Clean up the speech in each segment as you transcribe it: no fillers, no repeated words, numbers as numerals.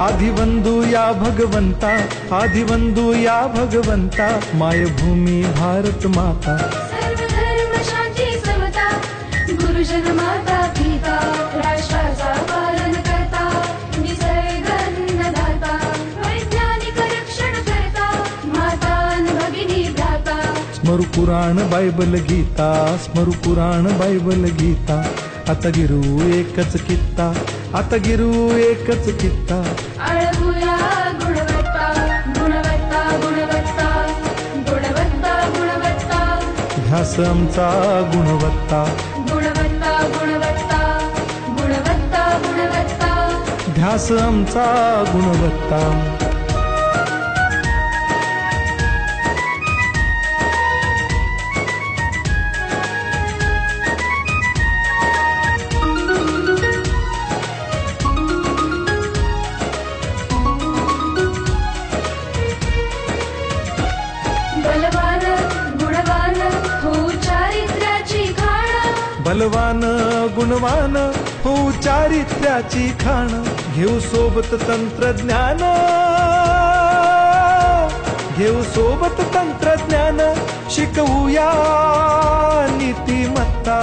आदिवंदू या भगवंता, आदिवंदू या भगवंता, मायभूमी भारत माता। सर्व धर्म शांती समता, गुरुजन माता पिता, राष्ट्राचा पालन करता, निसर्ग अन्नदाता, वैज्ञानिक रक्षण करता, माता अन भगिनी भ्राता। स्मरू पुराण बायबल गीता, स्मरू पुराण बायबल गीता, आता गिरू एकच कित्ता, आता गिरू एकच कित्ता। आळवूया गुणवत्ता, गुणवत्ता, गुणवत्ता, गुणवत्ता, गुणवत्ता, ध्यास आमचा गुणवत्ता, गुणवत्ता, गुणवत्ता, गुणवत्ता, गुणवत्ता, ध्यास आमचा गुणवत्ता। बलवान गुणवान हो चारित्र्याची खाण, बलवान गुणवान हो चारित्र्याची खाण, घेऊ सोबत तंत्रज्ञान, घेऊ सोबत तंत्रज्ञान, शिकवूया नीतिमत्ता।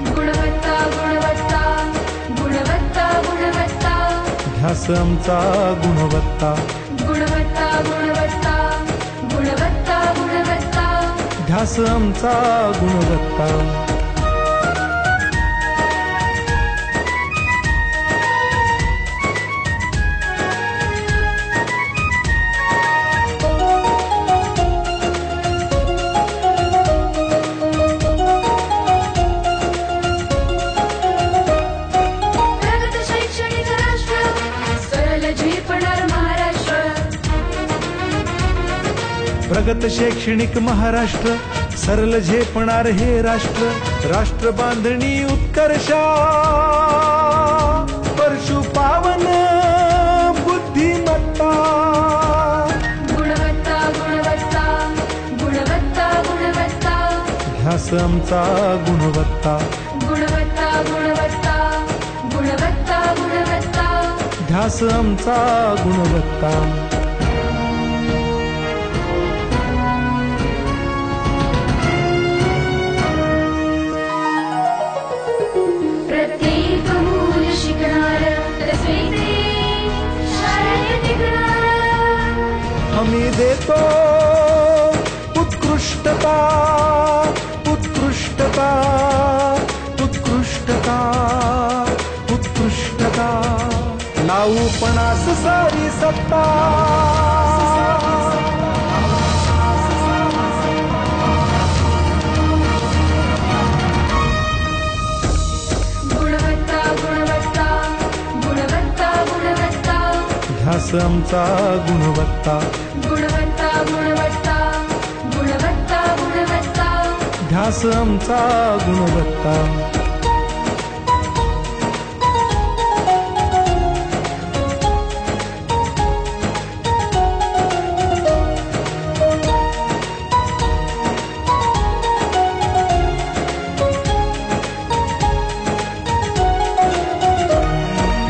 गुणवत्ता, गुणवत्ता, गुणवत्ता, गुणवत्ता, ध्यास आमचा गुणवत्ता, गुणवत्ता, गुणवत्ता, गुणवत्ता, गुणवत्ता, ध्यास आमचा गुणवत्ता। प्रगत शैक्षणिक राष्ट्र, सरल झेपणार महाराष्ट्र। प्रगत शैक्षणिक महाराष्ट्र, सरल झेपणार हे राष्ट्र, राष्ट्र बांधणी उत्कर्षा, परशु पावन बुद्धिमत्ता। गुणवत्ता, गुणवत्ता, गुणवत्ता, गुणवत्ता, ध्यास आमचा गुणवत्ता, गुणवत्ता, गुणवत्ता, गुणवत्ता, गुणवत्ता, ध्यास आमचा गुणवत्ता। प्रत्येक मूल शिकणार, रसवेते शाळेत टिकणार। हमी देतो उत्कृष्टता, उत्कृष्टता, उत्कृष्टता, उत्कृष्टता, लावू पणास सारी सत्ता। गुणवत्ता, गुणवत्ता, गुणवत्ता, गुणवत्ता, ध्यास आमचा गुणवत्ता, गुणवत्ता, गुणवत्ता, गुणवत्ता, गुणवत्ता, ध्यास आमचा गुणवत्ता।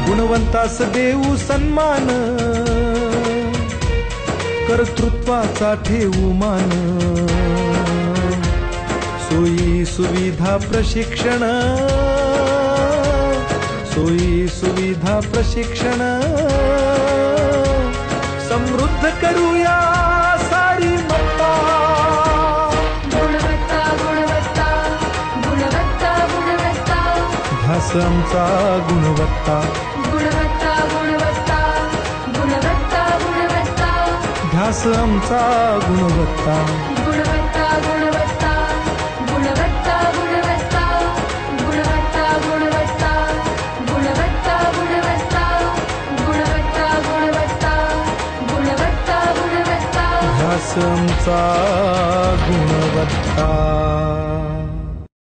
गुणवंतास देऊ सन्मान, कर्तृत्वाचा ठेवू मान, सोयी सुविधा प्रशिक्षण, सोयी सुविधा प्रशिक्षण, समृद्ध करूया सारी मत्ता। गुणवत्ता, गुणवत्ता, गुणवत्ता, गुणवत्ता, ध्यास आमचा गुणवत्ता, गुणवत्ता, गुणवत्ता, गुणवत्ता, गुणवत्ता, ध्यास आमचा गुणवत्ता। गुणवत्ता, गुणवत्ता, गुणवत्ता, गुणवत्ता, गुणवत्ता, गुणवत्ता, गुणवत्ता, गुणवत्ता, गुणवत्ता, गुणवत्ता, गुणवत्ता, गुणवत्ता, ध्यास आमचा गुणवत्ता।